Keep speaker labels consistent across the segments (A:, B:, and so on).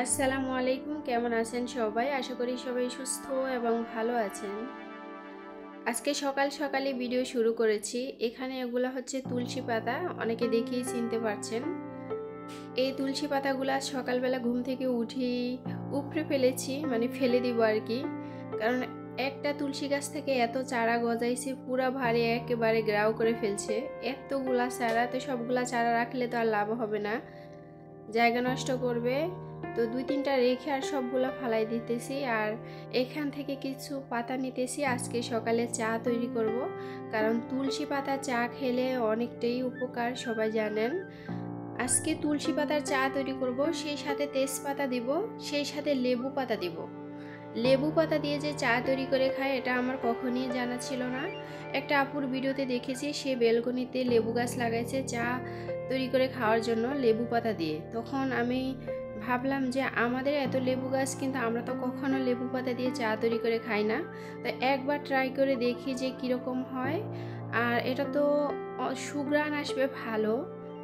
A: আসসালামু আলাইকুম, কেমন আছেন সবাই? আশা করি সবাই সুস্থ এবং ভালো আছেন। আজকে সকাল সকালে ভিডিও শুরু করেছি। এখানে এগুলো হচ্ছে তুলসী পাতা, অনেকে দেখেই চিনতে পারছেন। এই তুলসী পাতাগুলা সকালবেলা ঘুম থেকে উঠেই উপড়ে ফেলেছি, মানে ফেলে দিব আর কি। কারণ একটা তুলসী গাছ থেকে এত চারা গজাইছে, পুরা ভারে একেবারে গ্রাও করে ফেলছে। এতগুলা চারা, তো সবগুলা চারা রাখলে তো আর লাভ হবে না, জায়গা নষ্ট করবে। তো দুই তিনটা রেখে আর সবগুলা ফালাই দিতেছি। আর এখান থেকে কিছু পাতা নিতেছি, আজকে সকালে চা তৈরি করব। কারণ তুলসী পাতা চা খেলে অনেকটাই উপকার, সবাই জানেন। আজকে তুলসী পাতার চা তৈরি করব, সেই সাথে তেজপাতা দিব, সেই সাথে লেবু পাতা দিব। লেবু পাতা দিয়ে যে চা তৈরি করে খায় এটা আমার কখনই জানা ছিল না। একটা আপুর ভিডিওতে দেখেছি, সে বেলকনিতে লেবু গাছ লাগাইছে চা তৈরি করে খাওয়ার জন্য লেবু পাতা দিয়ে। তখন আমি ভাবলাম যে আমাদের এত লেবু গাছ, কিন্তু আমরা তো কখনো লেবু পাতা দিয়ে চা তৈরি করে খাই না। তো একবার ট্রাই করে দেখি যে কীরকম হয়। আর এটা তো সুঘ্রাণ আসবে ভালো,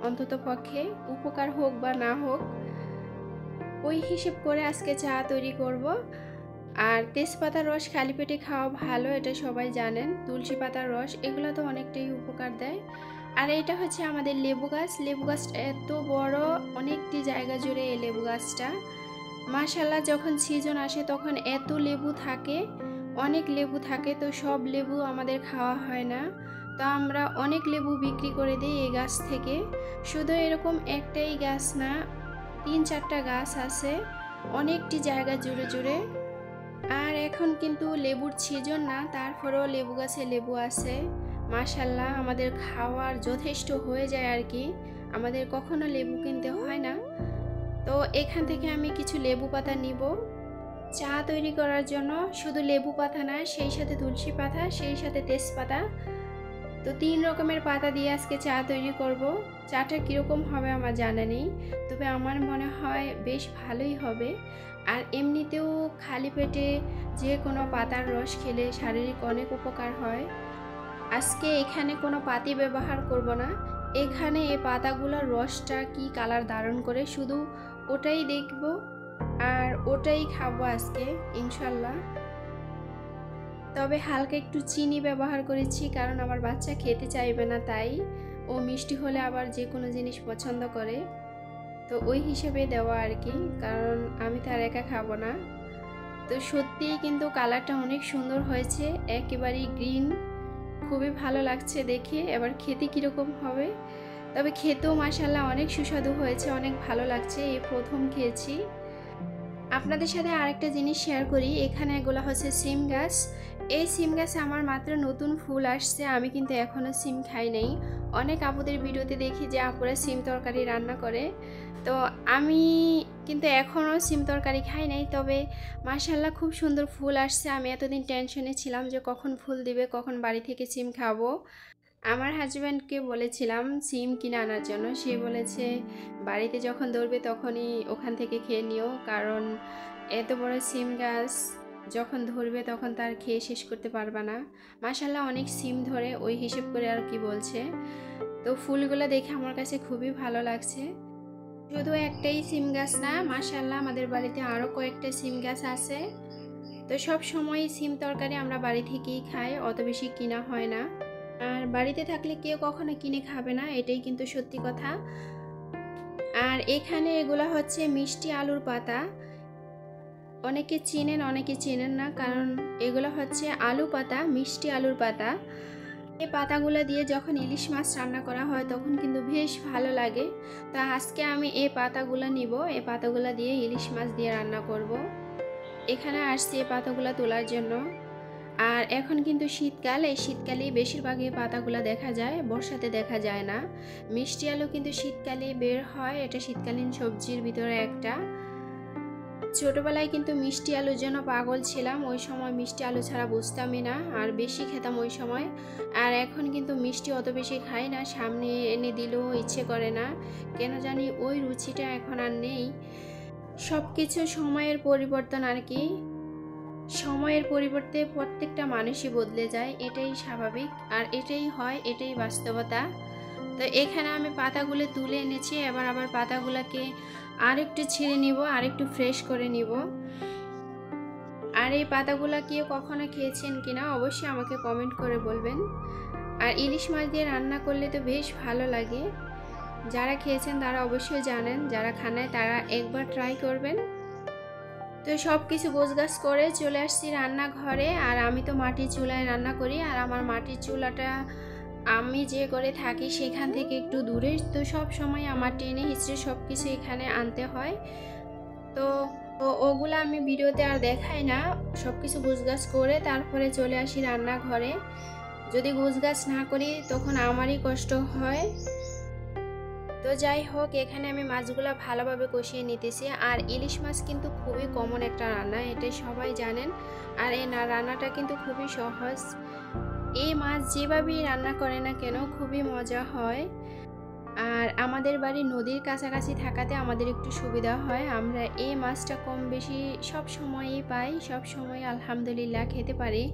A: অন্তত পক্ষে উপকার হোক বা না হোক ওই হিসেব করে আজকে চা তৈরি করব। আর তেজপাতার রস খালি পেটে খাওয়া ভালো, এটা সবাই জানেন। তুলসী পাতার রস এগুলো তো অনেকটাই উপকার দেয়। আর এটা হচ্ছে আমাদের লেবু গাছ। লেবু গাছটা এত বড়, অনেকটি জায়গা জুড়ে এই লেবু গাছটা। মাশাআল্লাহ, যখন সিজন আসে তখন এত লেবু থাকে, অনেক লেবু থাকে। তো সব লেবু আমাদের খাওয়া হয় না, তো আমরা অনেক লেবু বিক্রি করে দিই এই গাছ থেকে। শুধু এরকম একটাই গাছ না, 3-4টা গাছ আছে অনেকটি জায়গা জুড়ে জুড়ে। আর এখন কিন্তু লেবুর সিজন না, তারপরেও লেবু গাছে লেবু আছে। মাশাআল্লাহ, আমাদের খাওয়ার যথেষ্ট হয়ে যায় আর কি, আমাদের কখনো লেবু কিনতে হয় না। তো এখান থেকে আমি কিছু লেবু পাতা নিব চা তৈরি করার জন্য। শুধু লেবু পাতা না, সেই সাথে তুলসী পাতা, সেই সাথে তেজপাতা। তো 3 রকমের পাতা দিয়ে আজকে চা তৈরি করব। চাটা কীরকম হবে আমার জানা নেই, তবে আমার মনে হয় বেশ ভালোই হবে। আর এমনিতেও খালি পেটে যে কোনো পাতার রস খেলে শারীরিক অনেক উপকার হয়। আজকে এখানে কোনো পাতি ব্যবহার করব না, এখানে এই পাতাগুলোর রসটা কি কালার ধারণ করে শুধু ওটাই দেখব আর ওটাই খাবো আজকে ইনশাল্লাহ। তবে হালকা একটু চিনি ব্যবহার করেছি, কারণ আমার বাচ্চা খেতে চাইবে না, তাই ও মিষ্টি হলে আবার যে কোনো জিনিস পছন্দ করে, তো ওই হিসেবে দেওয়া আর কি, কারণ আমি তার একা খাবো না। তো সত্যিই কিন্তু কালারটা অনেক সুন্দর হয়েছে, একেবারেই গ্রিন, খুবই ভালো লাগছে দেখে। এবার খেতে কীরকম হবে, তবে খেতেও মাশাআল্লাহ অনেক সুস্বাদু হয়েছে, অনেক ভালো লাগছে, এই প্রথম খেয়েছি। আপনাদের সাথে আরেকটা জিনিস শেয়ার করি, এখানে এগুলো হচ্ছে সিম গাছ। এই সিম গাছে আমার মাত্র নতুন ফুল আসছে, আমি কিন্তু এখনও সিম খাই নাই। অনেক আপুদের ভিডিওতে দেখি যে আপুরা সিম তরকারি রান্না করে, তো আমি কিন্তু এখনও সিম তরকারি খাই নাই। তবে মাশাআল্লাহ খুব সুন্দর ফুল আসছে। আমি এতদিন টেনশনে ছিলাম যে কখন ফুল দিবে, কখন বাড়ি থেকে সিম খাবো। আমার হাজব্যান্ডকে বলেছিলাম সিম কিনে আনার জন্য, সে বলেছে বাড়িতে যখন ধরবে তখনই ওখান থেকে খেয়ে নিও, কারণ এত বড় সিম গাছ যখন ধরবে তখন তার খেয়ে শেষ করতে পারবে না। মাশাআল্লাহ অনেক সিম ধরে, ওই হিসেব করে আর কি বলছে। তো ফুলগুলো দেখে আমার কাছে খুবই ভালো লাগছে। শুধু একটাই সিম গাছ না, মাশাআল্লাহ আমাদের বাড়িতে আরও কয়েকটা সিম গাছ আছে। তো সব সময় সিম তরকারি আমরা বাড়ি থেকেই খাই, অত বেশি কিনা হয় না। আর বাড়িতে থাকলে কেউ কখনো কিনে খাবে না, এটাই কিন্তু সত্যি কথা। আর এখানে এগুলা হচ্ছে মিষ্টি আলুর পাতা, অনেকে চিনেন অনেকে চেনেন না, কারণ এগুলো হচ্ছে আলু পাতা, মিষ্টি আলুর পাতা। এই পাতাগুলো দিয়ে যখন ইলিশ মাছ রান্না করা হয় তখন কিন্তু বেশ ভালো লাগে। তো আজকে আমি এই পাতাগুলো নিব, এই পাতাগুলো দিয়ে ইলিশ মাছ দিয়ে রান্না করব। এখানে আসছি এই পাতাগুলো তোলার জন্য। আর এখন কিন্তু শীতকাল, এই শীতকালেই বেশিরভাগ এই পাতাগুলো দেখা যায়, বর্ষাতে দেখা যায় না। মিষ্টি আলু কিন্তু শীতকালে বের হয়, এটা শীতকালীন সবজির ভিতরে একটা। ছোটবেলায় কিন্তু মিষ্টি আলুর জন্য পাগল ছিলাম, ওই সময় মিষ্টি আলু ছাড়া বুঝতামই না, আর বেশি খেতাম ওই সময়। আর এখন কিন্তু মিষ্টি অত বেশি খাই না, সামনে এনে দিলেও ইচ্ছে করে না, কেন জানি ওই রুচিটা এখন আর নেই। সব কিছু সময়ের পরিবর্তন আর কি, সময়ের পরিবর্তে প্রত্যেকটা মানুষই বদলে যায়, এটাই স্বাভাবিক আর এটাই হয়, এটাই বাস্তবতা। তো এখানে আমি পাতাগুলো তুলে এনেছি, এবার আবার পাতাগুলোকে আর একটু ছিঁড়ে নিব, আর একটু ফ্রেশ করে নিব। আর এই পাতাগুলো কি কখনো খেয়েছেন কিনা অবশ্যই আমাকে কমেন্ট করে বলবেন। আর ইলিশ মাছ দিয়ে রান্না করলে তো বেশ ভালো লাগে, যারা খেয়েছেন তারা অবশ্যই জানেন, যারা খান নাই তারা একবার ট্রাই করবেন। তো সব কিছু গোছগাছ করে চলে আসছি রান্নাঘরে। আর আমি তো মাটির চুলায় রান্না করি, আর আমার মাটির চুলাটা আমি যে করে থাকি সেখান থেকে একটু দূরে, তো সব সময় আমার টেনে হিচড়ে সব কিছু এখানে আনতে হয়। তো ওগুলো আমি ভিডিওতে আর দেখাই না, সব কিছু গোছগাছ করে তারপরে চলে আসি রান্নাঘরে। যদি গোছগাছ না করি তখন আমারই কষ্ট হয়। তো যাই হোক, এখানে আমি মাছগুলো ভালোভাবে কষিয়ে নিতেছি। আর ইলিশ মাছ কিন্তু খুবই কমন একটা রান্না, এটা সবাই জানেন। আর এই রান্নাটা কিন্তু খুবই সহজ। এই মাছ যেভাবেই রান্না করে না কেন খুবই মজা হয়। আর আমাদের বাড়ি নদীর কাছাকাছি থাকাতে আমাদের একটু সুবিধা হয়, আমরা এই মাছটা কম বেশি সব সময়ই পাই, সব সময় আলহামদুলিল্লাহ খেতে পারি।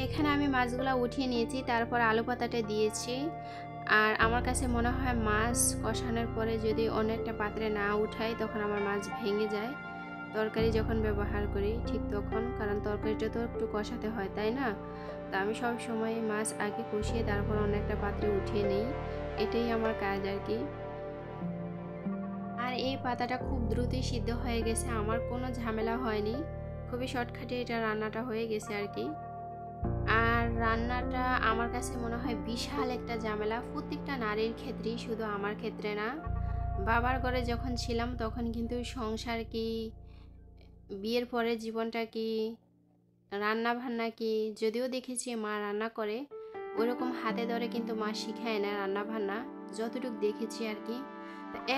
A: এখানে আমি মাছগুলো উঠিয়ে নিয়েছি, তারপর আলু পাতাটা দিয়েছি। আর আমার কাছে মনে হয় মাছ কষানোর পরে যদি অনেকটা পাত্রে না উঠাই তখন আমার মাছ ভেঙে যায়, তরকারি যখন ব্যবহার করি ঠিক তখন, কারণ তরকারিটা তো একটু কষাতে হয় তাই না। তো আমি সব সময় মাছ আগে কষিয়ে তারপর অনেকটা পাত্রে উঠিয়ে নিই, এটাই আমার কাজ আর কি। আর এই পাতাটা খুব দ্রুতই সিদ্ধ হয়ে গেছে, আমার কোনো ঝামেলা হয়নি, খুবই শর্টকাটে এটা রান্নাটা হয়ে গেছে আর কি। আর রান্নাটা আমার কাছে মনে হয় বিশাল একটা ঝামেলা, প্রত্যেকটা নারীর ক্ষেত্রেই, শুধু আমার ক্ষেত্রে না। বাবার ঘরে যখন ছিলাম তখন কিন্তু সংসার কি, বিয়ের পরে জীবনটা কি, রান্না বান্না কি, যদিও দেখেছি মা রান্না করে, ওরকম হাতে ধরে কিন্তু মা শিখায় না রান্না বান্না, যতটুকু দেখেছি আর কি।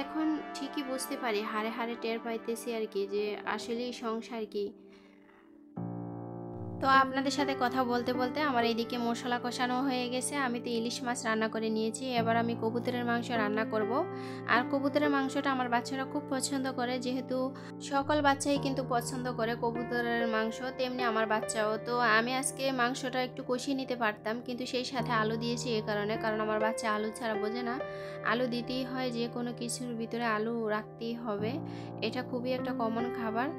A: এখন ঠিকই বুঝতে পারি, হাড়ে হাড়ে টের পাইতেছি আর কি, যে আসলেই সংসার কি। তো আপনাদের সাথে কথা বলতে বলতে আমার এইদিকে মশলা কষানো হয়ে গেছে, আমি তো ইলিশ মাছ রান্না করে নিয়েছি, এবার আমি কবুতরের মাংস রান্না করব। আর কবুতরের মাংসটা আমার বাচ্চারা খুব পছন্দ করে, যেহেতু সকল বাচ্চাই কিন্তু পছন্দ করে কবুতরের মাংস, তেমনি আমার বাচ্চাও। তো আমি আজকে মাংসটা একটু কষিয়ে নিতে পারতাম, কিন্তু সেই সাথে আলু দিয়েছি এই কারণে, কারণ আমার বাচ্চা আলু ছাড়া বোঝে না, আলু দিতেই হয়, যে কোনো কিছুর ভিতরে আলু রাখতেই হবে, এটা খুবই একটা কমন খাবার।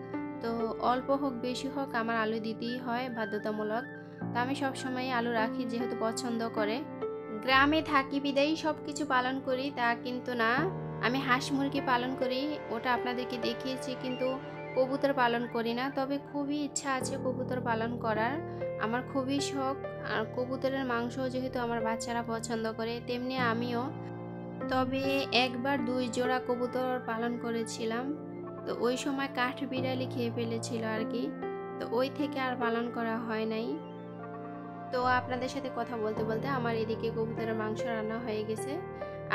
A: তো অল্প হোক বেশি হোক আমার আলু দিতেই হয় বাধ্যতামূলক। তো আমি সবসময় আলু রাখি, যেহেতু পছন্দ করে। গ্রামে থাকি বিদায়ী সব কিছু পালন করি তা কিন্তু না, আমি হাঁস মুরগি পালন করি, ওটা আপনাদেরকে দেখিয়েছি, কিন্তু কবুতর পালন করি না। তবে খুবই ইচ্ছা আছে কবুতর পালন করার, আমার খুবই শখ। আর কবুতরের মাংস যেহেতু আমার বাচ্চারা পছন্দ করে, তেমনি আমিও। তবে একবার 2 জোড়া কবুতর পালন করেছিলাম, তো ওই সময় কাঠ বিড়ালি খেয়ে ফেলেছিল আর কি, তো ওই থেকে আর পালন করা হয় নাই। তো আপনাদের সাথে কথা বলতে বলতে আমার এদিকে কবুতরের মাংস রান্না হয়ে গেছে।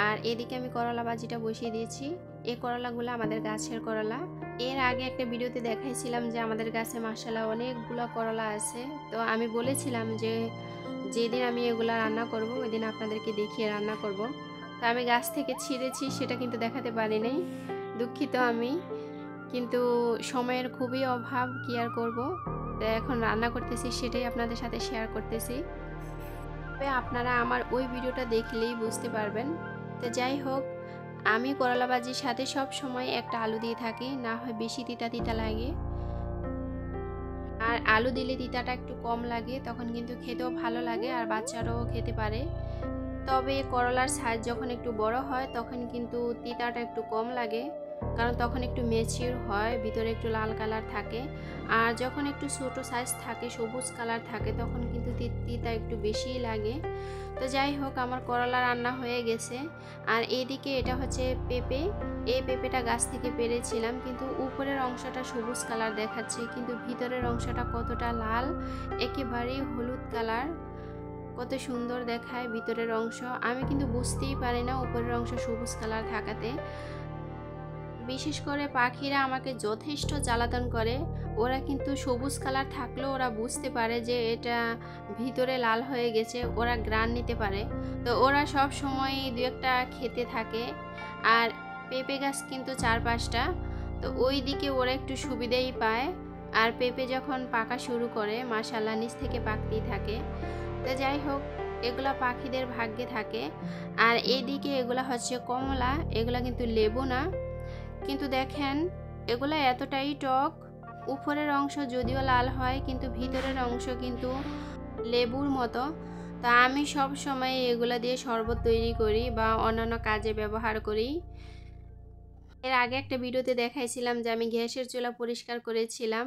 A: আর এদিকে আমি করলা ভাজিটা বসিয়ে দিয়েছি। এই করলাগুলো আমাদের গাছের করলা, এর আগে একটা ভিডিওতে দেখাইছিলাম যে আমাদের গাছে মাশাআল্লাহ অনেকগুলো করলা আছে। তো আমি বলেছিলাম যে যেদিন আমি এগুলা রান্না করব ওই দিন আপনাদেরকে দেখিয়ে রান্না করব। তো আমি গাছ থেকে ছিঁড়েছি সেটা কিন্তু দেখাতে পারি নাই, দুঃখিত আমি, কিন্তু সময়ের খুবই অভাব, কি আর করব। তো এখন রান্না করতেছি সেটাই আপনাদের সাথে শেয়ার করতেছি, তবে আপনারা আমার ওই ভিডিওটা দেখলেই বুঝতে পারবেন। তো যাই হোক, আমি করলা ভাজির সাথে সব সময় একটা আলু দিয়ে থাকি, না হয় বেশি তিতা তিতা লাগে, আর আলু দিলে তিতাটা একটু কম লাগে, তখন কিন্তু খেতেও ভালো লাগে আর বাচ্চারাও খেতে পারে। তবে করলার সাইজ যখন একটু বড় হয় তখন কিন্তু তিতাটা একটু কম লাগে, কারণ তখন একটু ম্যাচিউর হয়, ভিতরে একটু লাল কালার থাকে। আর যখন একটু ছোট সাইজ থাকে, সবুজ কালার থাকে, তখন কিন্তু তিতা একটু বেশিই লাগে। তো যাই হোক, আমার করলা রান্না হয়ে গেছে। আর এইদিকে এটা হচ্ছে পেঁপে, এই পেঁপেটা গাছ থেকে পেরেছিলাম, কিন্তু উপরের অংশটা সবুজ কালার দেখাচ্ছে, কিন্তু ভিতরের অংশটা কতটা লাল, একেবারেই হলুদ কালার, কত সুন্দর দেখায় ভিতরের অংশ। আমি কিন্তু বুঝতেই পারি না উপরের অংশ সবুজ কালার থাকাতে। বিশেষ করে পাখিরা আমাকে যথেষ্ট জ্বালাতন করে, ওরা কিন্তু সবুজ কালার থাকলেও ওরা বুঝতে পারে যে এটা ভিতরে লাল হয়ে গেছে, ওরা ঘ্রাণ নিতে পারে, তো ওরা সব সময় 2-1টা খেতে থাকে। আর পেঁপে গাছ কিন্তু 4-5টা, তো ওই দিকে ওরা একটু সুবিধাই পায়। আর পেঁপে যখন পাকা শুরু করে মাশাআল্লাহ নিচ থেকে পাকতেই থাকে। তো যাই হোক, এগুলা পাখিদের ভাগ্যে থাকে। আর এইদিকে এগুলা হচ্ছে কমলা, এগুলা কিন্তু লেবু না। কিন্তু দেখেন এগুলা এতটাই টক, উপরের অংশ যদিও লাল হয় কিন্তু ভিতরের অংশ কিন্তু লেবুর মতো। তা আমি সব সময় এগুলা দিয়ে শরবত তৈরি করি বা অন্যান্য কাজে ব্যবহার করি। এর আগে একটা ভিডিওতে দেখাইছিলাম যে আমি গ্যাসের চুলা পরিষ্কার করেছিলাম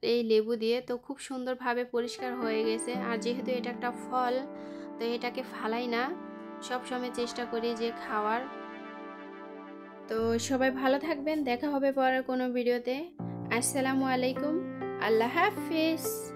A: এই লেবু দিয়ে, তো খুব সুন্দরভাবে পরিষ্কার হয়ে গেছে। আর যেহেতু এটা একটা ফল, তো এটাকে ফালাই না, সব সময় চেষ্টা করি যে খাওয়ার। তো সবাই ভালো থাকবেন, দেখা হবে পরের কোনো ভিডিওতে। আসসালামু আলাইকুম, আল্লাহ হাফিজ।